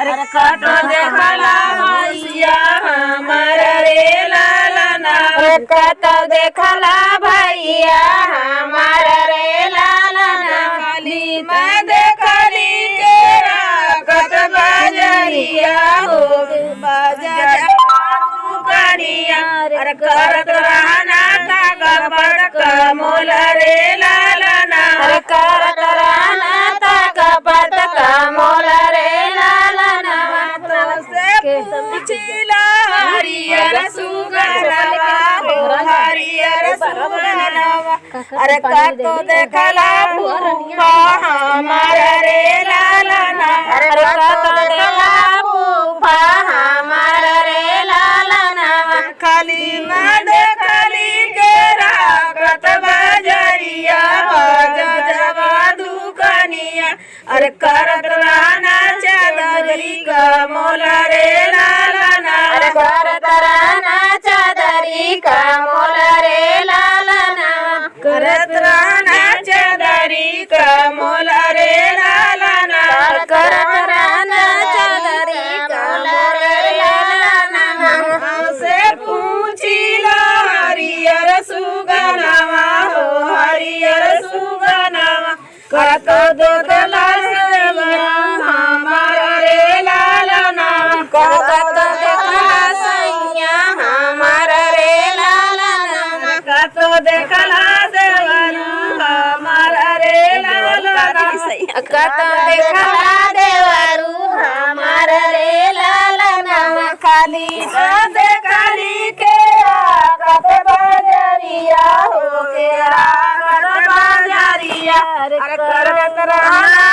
अरे कतो देखला भैया हमारा रे लालना अरे कतो देखला भैया हमारा रे लालना खाली मैं देखली के राखत बाजरिया हो बाजार दुकानिया अरे करत रहना तागा बड़क मोल रे लालना अरे करत रहना तागा बड़क मोल रे लालना तो से पूछिला हरियर सुगनवा हो हरियर सुगनवा अरे कतो देखला फूफा हमारा रे लालना अरे कतो देखला फूफा हमारा रे लालना खाली मैं देखली के राखत बाजरिया बाजा दुकानिया अरे करत रहना चादरी का मोल रे लालना अरे करत रहना चादरी का मोल रे लालना करत रहना चादरी का मोल रे लालना करत रहना चादरी का मोल रे लालना हमसे पूछिला हरियर सुगनवा हो हरियर सुगनवा कतो देखला सेवरा हमारा रे लालना कतो देखला सैया हमारा रे लालना कतो देखला सेवरा हमारा रे लालना कतो देखला देवरू हमारा रे लालना खाली देखली के राखत बाजरिया हो के राखत बाजरिया अरे करत रहना